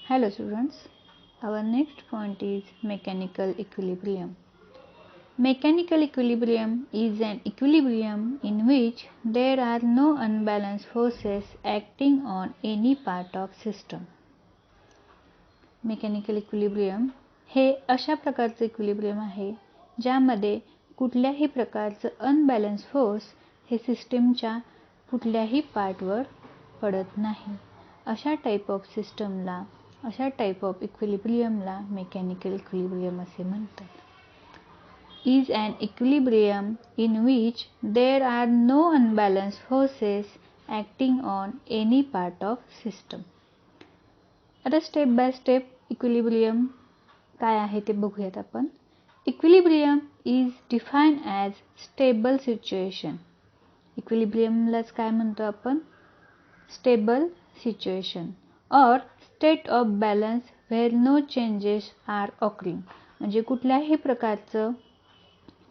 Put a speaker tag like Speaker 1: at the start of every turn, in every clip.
Speaker 1: Hello students, our next point is mechanical equilibrium. Mechanical equilibrium is an equilibrium in which there are no unbalanced forces acting on any part of system. Mechanical equilibrium हे अशा प्रकारचे equilibrium आहे ज्यामध्ये कुठल्याही प्रकारचं unbalance force हे सिस्टीमच्या कुठल्याही पार्टवर पडत नाही. अशा टाइप ऑफ सिस्टमला अशा टाइप ऑफ इक्विलिब्रियमला मेकॅनिकल इक्विलिब्रियम असे म्हणतात. is an equilibrium in which there are no unbalanced forces acting on any part of system. आता स्टेप बाय स्टेप इक्विलिब्रियम काय आहे ते बघूयात आपण. Equilibrium is defined as stable situation. इक्विलिब्रियमलाच काय म्हणतो आपण? Stable situation or state of balance where no changes are occurring. म्हणजे कुठल्याही प्रकारचं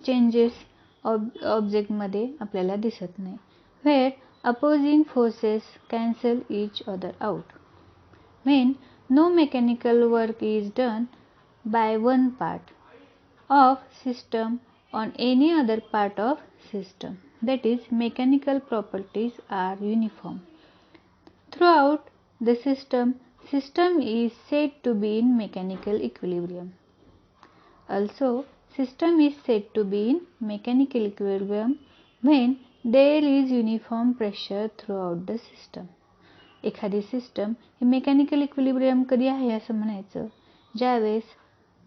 Speaker 1: चेंजेस ऑब्जेक्टमध्ये आपल्याला दिसत नाही. Where opposing forces cancel each other out. when no mechanical work is done by one part of system on any other part of system, that is mechanical properties are uniform throughout the system is said to be in mechanical equilibrium. Also system is said to be in mechanical equilibrium when there is uniform pressure throughout the system. एखादी system ही mechanical equilibrium कधी आहे असं म्हणायचं ज्यावेळेस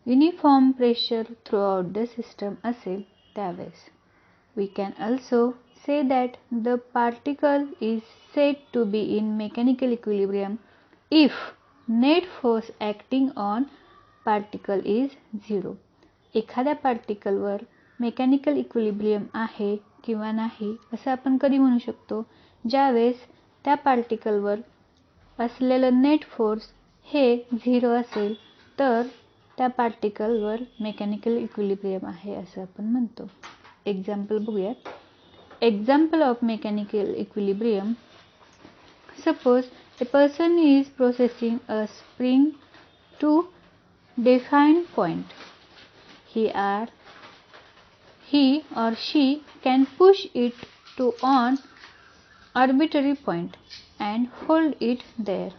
Speaker 1: uniform pressure throughout the system असेल त्यावेळेस. We can also say that the particle is said to be in mechanical equilibrium if net force acting on particle is 0. एखाद्या पार्टिकलवर मेकॅनिकल इक्विलिब्रियम आहे किंवा नाही असं आपण कधी म्हणू शकतो ज्यावेळेस त्या पार्टिकलवर असलेलं नेट फोर्स हे 0 असेल तर त्या पार्टिकलवर मेकॅनिकल इक्विलिब्रियम आहे असं आपण म्हणतो. एक्झाम्पल बघूयात. Example of mechanical equilibrium. Suppose a person is processing a spring to defined point. he or she can push it to an arbitrary point and hold it there,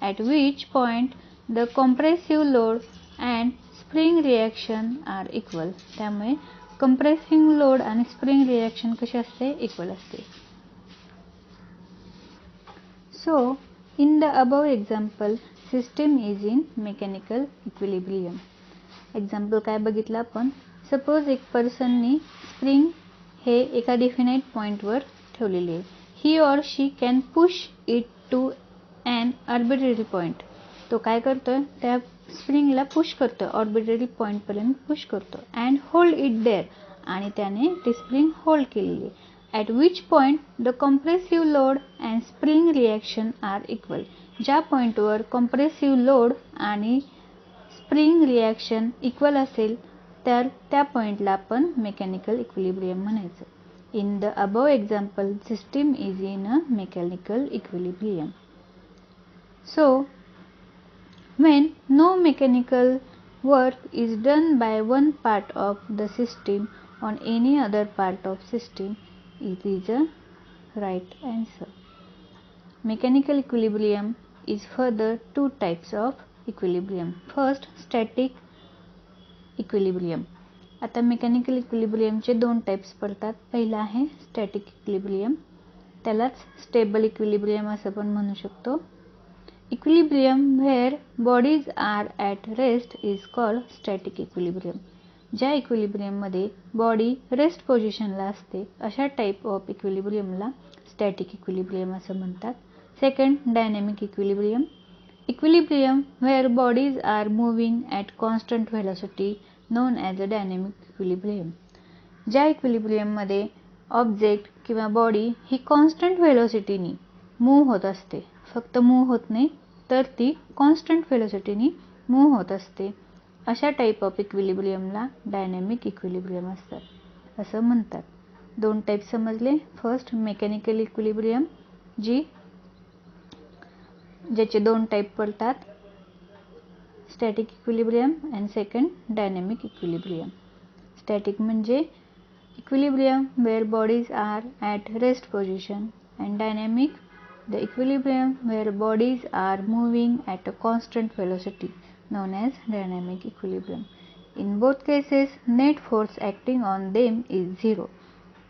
Speaker 1: at which point the compressive load and spring reaction are equal. त्यामुळे compressive load आणि spring reaction कशी असते? Equal असते. So in the above example system is in mechanical equilibrium. Example काय बघितलं आपण? Suppose एक पर्सननी spring हे एका डिफिनाइट पॉईंटवर ठेवलेली आहे. He or she can push it to an arbitrary point. तो काय करतोय? त्या स्प्रिंगला पुश करतोय, आर्बिट्ररी पॉईंटपर्यंत पुश करतो अँड होल्ड इट देअर. आणि त्याने ती स्प्रिंग होल्ड केलेली आहे. At which point the compressive load and spring reaction are equal. ज्या पॉईंटवर कॉम्प्रेसिव्ह लोड आणि स्प्रिंग रिॲक्शन इक्वल असेल तर त्या पॉईंटला आपण मेकॅनिकल इक्विलिब्रियम म्हणायचं. In the above example system is in a mechanical equilibrium. So when no mechanical work is done by one part of the system on any other part of system, it is a right answer. Mechanical equilibrium is further two types of equilibrium. First, static equilibrium. आता mechanical इक्विलिब्रियमचे दोन types पडतात. पहिला आहे static equilibrium, त्यालाच stable equilibrium असं पण म्हणू शकतो. Equilibrium where bodies are at rest is called static equilibrium. ज्या इक्विलिब्रियममध्ये बॉडी रेस्ट पोझिशनला असते अशा टाइप ऑफ इक्विलिब्रियमला स्टॅटिक इक्विलिब्रियम असं म्हणतात. Second, dynamic equilibrium. Equilibrium where bodies are moving at constant velocity known as a dynamic equilibrium. ज्या इक्विलिब्रियममध्ये ऑब्जेक्ट किंवा बॉडी ही कॉन्स्टंट व्हेलॉसिटीनी मूव्ह होत असते, फक्त मूव्ह होत नाही तर ती कॉन्स्टंट व्हेलॉसिटीनी मूव्ह होत असते, अशा टाइप ऑफ इक्विलिब्रियमला डायनॅमिक इक्विलिब्रियम असतात असं म्हणतात. दोन टाइप समजले. फर्स्ट, मेकॅनिकल इक्विलिब्रियम ज्याचे दोन टाइप पडतात. Static equilibrium and second dynamic equilibrium. Static म्हणजे equilibrium where bodies are at rest position, and dynamic, the equilibrium where bodies are moving at a constant velocity, known as dynamic equilibrium. In both cases net force acting on them is zero.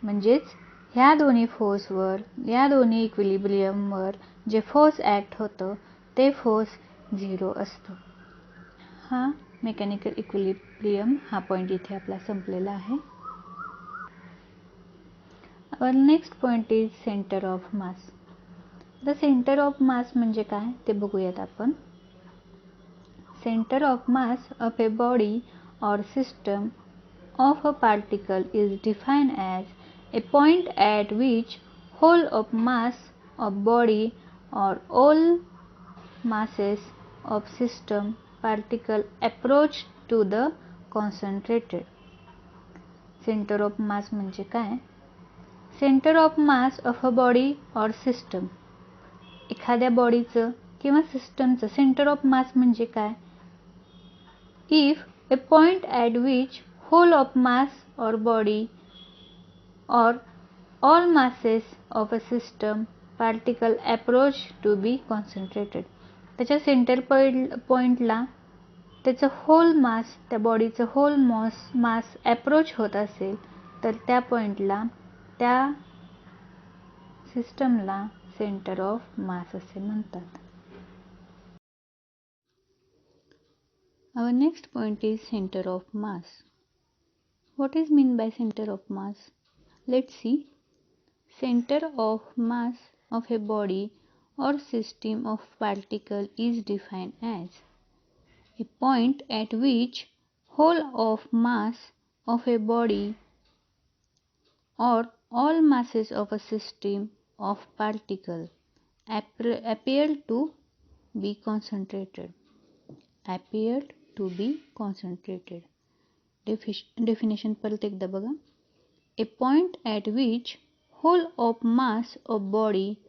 Speaker 1: म्हणजेच ह्या दोन्ही फोर्सवर, या दोन्ही इक्विलिब्रियमवर जे force act होतं ते force 0 असतं. हा मेकॅनिकल इक्विलिब्रियम हा पॉईंट इथे आपला संपलेला आहे. Our next point is center of mass. The center of mass म्हणजे काय ते बघूयात आपण. Center of mass of a body or system of a particle is defined as a point at which whole of mass of body or all masses of system particle approach to the concentrated. Center of mass म्हणजे काय? Centre of mass of a body or system. एखाद्या बॉडीचं किंवा सिस्टमचं centre of mass म्हणजे काय? If a point at which whole of mass or body or all masses of a system particle approach to be concentrated. त्याच्या centre पॉईंटला त्याचं hole मास, त्या बॉडीचं होल मास अप्रोच होत असेल तर त्या पॉईंटला, त्या सिस्टमला सेंटर ऑफ मास असे म्हणतात. Our next point is center of mass. What is mean by center of mass? Let's see. Center of mass of a body or system of particle is defined as a point at which whole of mass of a body or all masses of a system of particle appear to be concentrated. Appeared to be concentrated. Definition परत एकदा बघा. A point at which whole of mass of body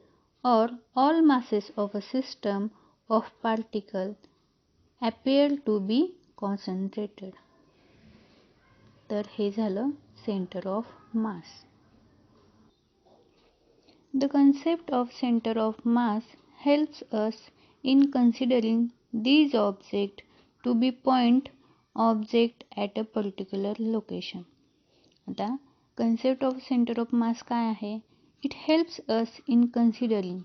Speaker 1: or all masses of a system of particle appear to be concentrated. तर हे झालं centre of mass. The concept of center of mass helps us in considering these objects to be point object at a particular location. आता concept of center of mass काय आहे? It helps us in considering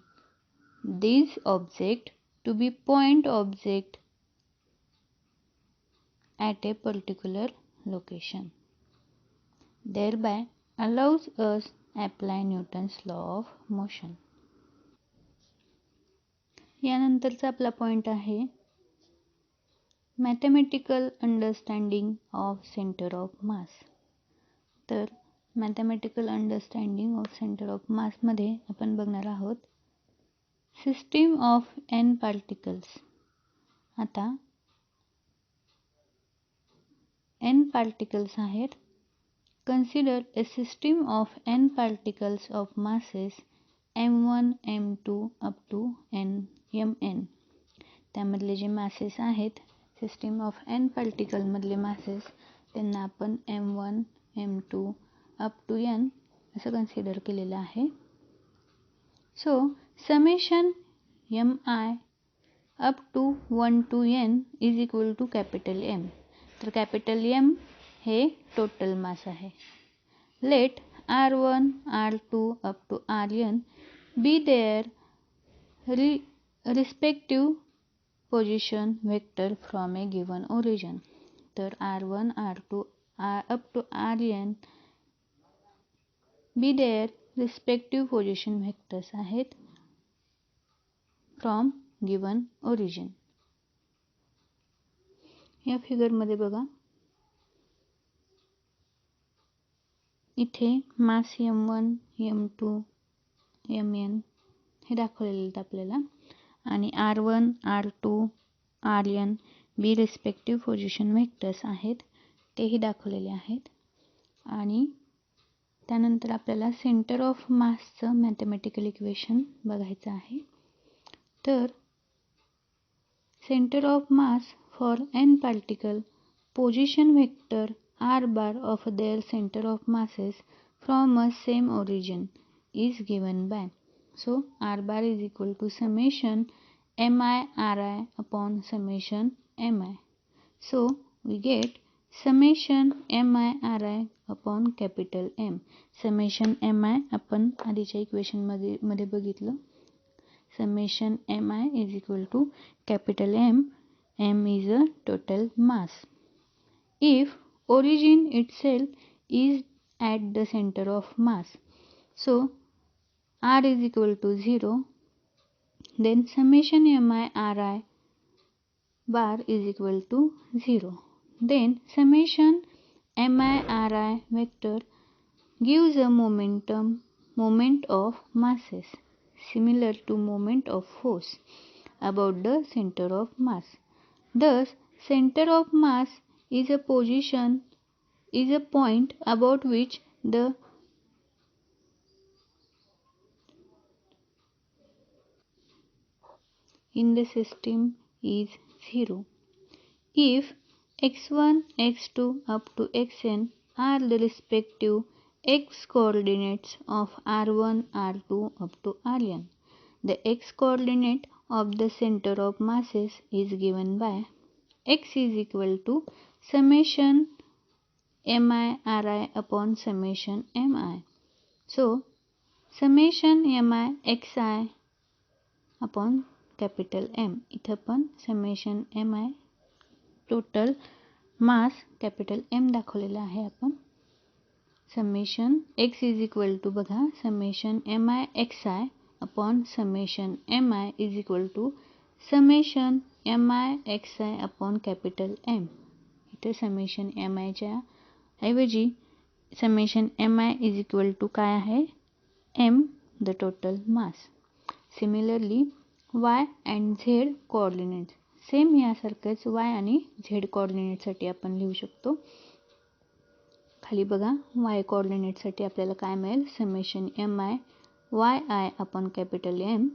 Speaker 1: these objects to be point object at a particular location. Thereby allows us apply Newton's law of motion. यानंतरचा आपला point आहे mathematical understanding of centre of mass. तर mathematical understanding of centre of मासमध्ये आपण बघणार आहोत system of N particles. आता N particles आहेत. Consider a system of n particles of masses m1, m2 up to mn. त्यामधले जे masses आहेत, सिस्टीम ऑफ n पार्टिकल मधले masses, त्यांना आपण m1, m2 up to n असं कन्सिडर केलेलं आहे. So summation mi up to 1 to n is equal to capital M. तर capital M हे टोटल मास आहे. Let r1, r2 up to rn be their respective position vector from a given origin. तर r1, r2 up to rn be their respective position vectors आहेत from given origin. या फिगरमध्ये बघा, इथे मास m1, m2, mn हे दाखवलेले आहेत आपल्याला आणि r1, r2, rn बी रिस्पेक्टिव्ह पोझिशन व्हेक्टर्स आहेत तेही दाखवलेले आहेत. आणि त्यानंतर आपल्याला सेंटर ऑफ मासचं मॅथमॅटिकल इक्वेशन बघायचं आहे. तर centre of mass for n particle, position vector r bar of their center of masses from a same origin is given by. So r bar is equal to summation mi ri upon summation mi. So we get summation mi ri upon capital M. Summation mi आपण आधीच्या equation मध्ये बघितलं. Summation mi is equal to capital M. M is a total mass. If origin itself is at the center of mass, so r is equal to 0, then summation mi ri bar is equal to 0. Then summation mi ri vector gives a moment of masses similar to moment of force about the center of mass. Thus, center of mass is a point about which the in the system is 0. If x1, x2 up to xn are the respective x coordinates of r1, r2 up to rn, the x coordinate of the center of masses is given by x is equal to summation mi ri upon summation mi. So summation mi xi upon capital M. इथं पण summation mi total mass capital M दाखवलेला आहे आपण. Summation x is equal to बघा summation mi xi upon summation mi is equal to summation mi xi upon capital M. इथे summation mi च्या ऐवजी summation mi is equal to काय आहे M the total mass. Similarly y and z coordinates same यासारखेच y आणि z कोऑर्डिनेटसाठी आपण लिहू शकतो. खाली बघा y कोऑर्डिनेटसाठी आपल्याला काय मिळेल summation mi yi upon capital M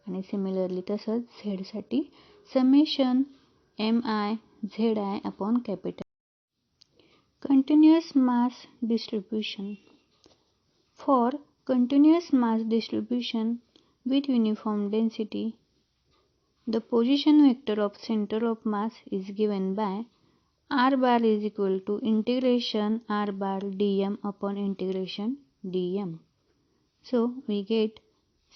Speaker 1: आणि सिमिलरली तसंच z साठी summation mi zi upon capital. Continuous mass distribution. For continuous mass distribution with uniform density, the position vector of center of mass is given by r bar is equal to integration r bar dm upon integration dm. So we get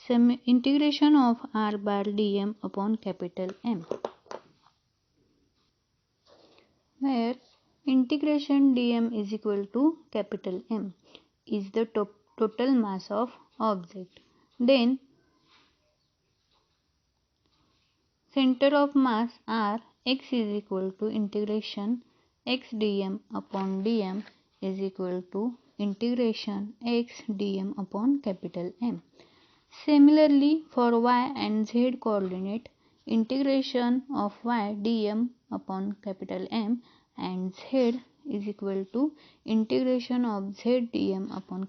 Speaker 1: some integration of r bar dm upon capital M, where integration dm is equal to capital M is the total mass of object. Then center of mass r x is equal to integration x dm upon dm is equal to integration x dm upon capital M. Similarly for y and z coordinate, integration of y dm upon capital M and z is equal to integration of z dm upon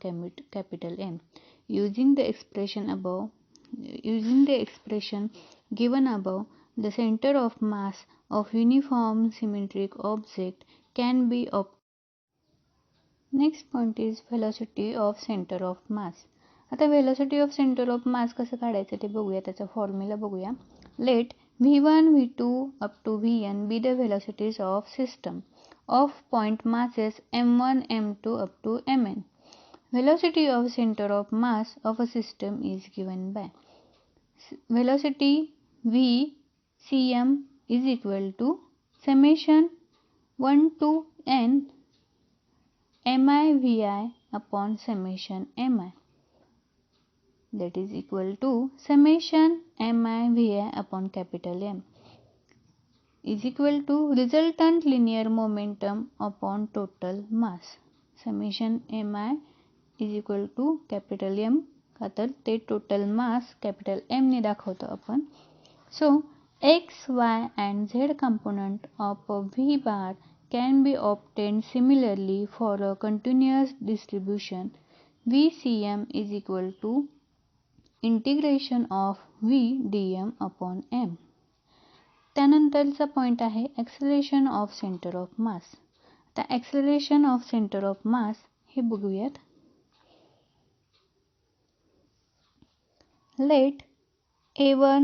Speaker 1: capital M. Using the expression given above, the center of mass of uniform symmetric object can be obtained. Next point is velocity of center of mass. आता velocity of center of mass कसं काढायचं ते बघूया. त्याचा formula बघूया. Let v1 v2 up to vn be the velocities of system of point masses m1 m2 up to mn. Velocity of center of mass of a system is given by velocity v cm is equal to summation 1 to n mi vi upon summation mi, that is equal to summation mi vi upon capital M is equal to resultant linear momentum upon total mass. Summation mi is equal to capital M का तर ते total mass capital M ने दाखवतो आपण. So x, y and z component of a v bar can be obtained similarly for a continuous distribution. Vcm is equal to integration of v dm upon M. त्यानंतरचा point आहे acceleration of centre of mass. आता acceleration of centre of mass हे बघूयात. Let a1,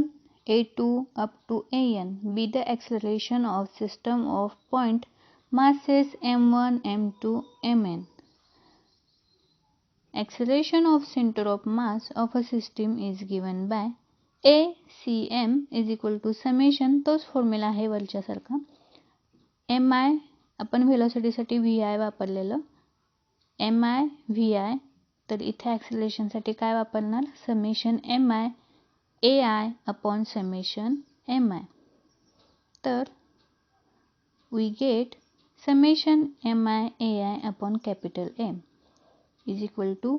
Speaker 1: a2 up to an be the acceleration of system of point masses m1, m2, mn. Acceleration of center of mass of a system is given by ACM is equal to summation, तोच formula आहे वरच्यासारखा. mi आपण व्हेलॉसिटीसाठी vi वापरलेलं, mi vi, तर इथे ॲक्सेलरेशनसाठी काय वापरणार, summation mi ai upon summation mi. तर we get summation mi ai upon capital M is equal to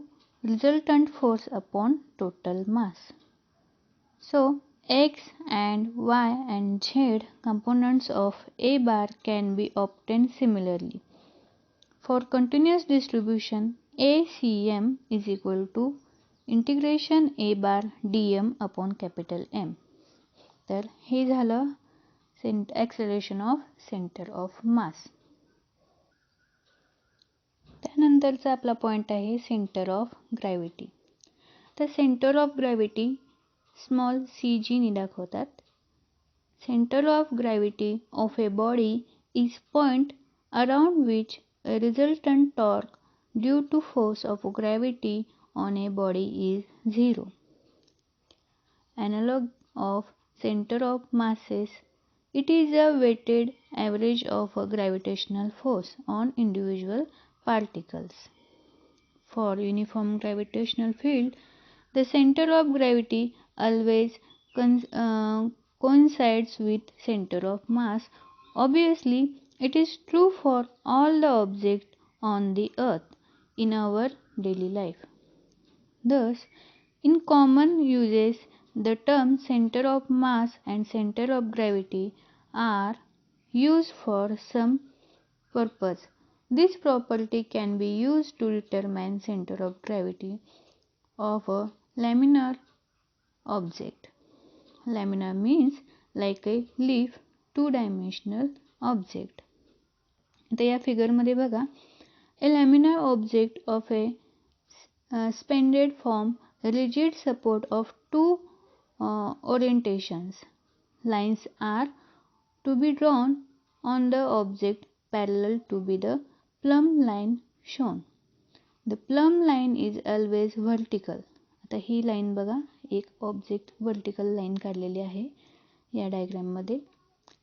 Speaker 1: resultant force upon total mass. So x and y and z components of a bar can be obtained similarly. For continuous distribution, ACM is equal to integration a bar dm upon capital M. तर हे झालं acceleration of center of mass. त्यानंतरचा आपला point आहे centre of gravity. तर centre of gravity small cg ने दाखवतात. Centre of gravity of a body is point around which a resultant torque due to force of gravity on a body is 0. Analog of center of masses, it is a weighted average of a gravitational force on individual particles. For uniform gravitational field, the center of gravity always coincides with center of mass. Obviously, it is true for all the objects on the earth in our daily life. Thus, in common uses, the term center of mass and center of gravity are used for some purpose. This property can be used to determine center of gravity of a laminar object. Laminar means like a leaf, two-dimensional object. आता या फिगरमध्ये बघा, a laminar object of a suspended form rigid support of two orientations. Lines are to be drawn on the object parallel to be the plumb line shown. The plumb line is always vertical. आता ही line बघा, एक object vertical line काढलेली आहे या डायग्राममध्ये.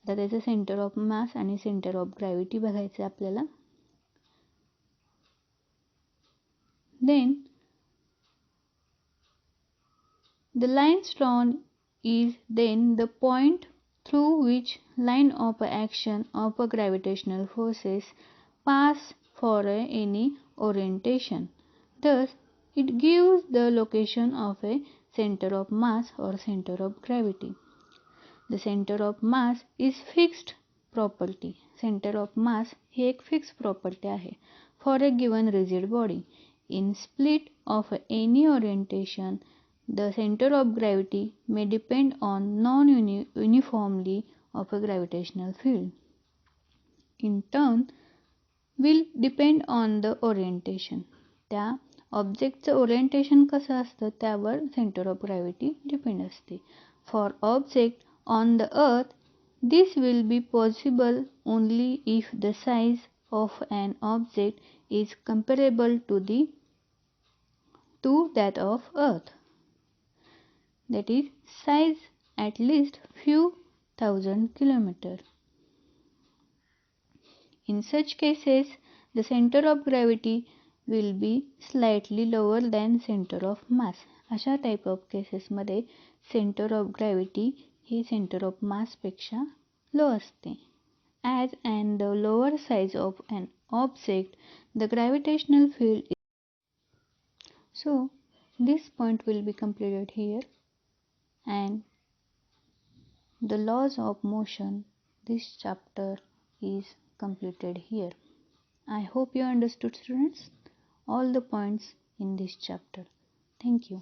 Speaker 1: आता त्याचं centre of मास आणि सेंटर ऑफ ग्रॅव्हिटी बघायचं आपल्याला. Then the lines drawn is then the point through which line of action of a gravitational forces pass for any orientation. Thus, it gives the location of a center of mass or center of gravity. The center of mass is fixed property. Center of mass ही एक fixed property आहे for a given rigid body. In split of any orientation, the center of gravity may depend on non-uniformity of a gravitational field. In turn, will depend on the orientation. त्या ऑब्जेक्टचं orientation कसं असतं त्यावर centre of gravity depend असते. For object on the earth, this will be possible only if the size of an object is comparable to that of earth. That is, size at least few thousand kilometers. In such cases, the center of gravity will be slightly lower than center of mass. अशा type of केसेसमध्ये centre of gravity ही centre of मासपेक्षा low असते. As and the lower size of an object, the gravitational field is. So, this point will be completed here, and the laws of motion, this chapter is completed here. I hope you understood, students, all the points in this chapter. Thank you.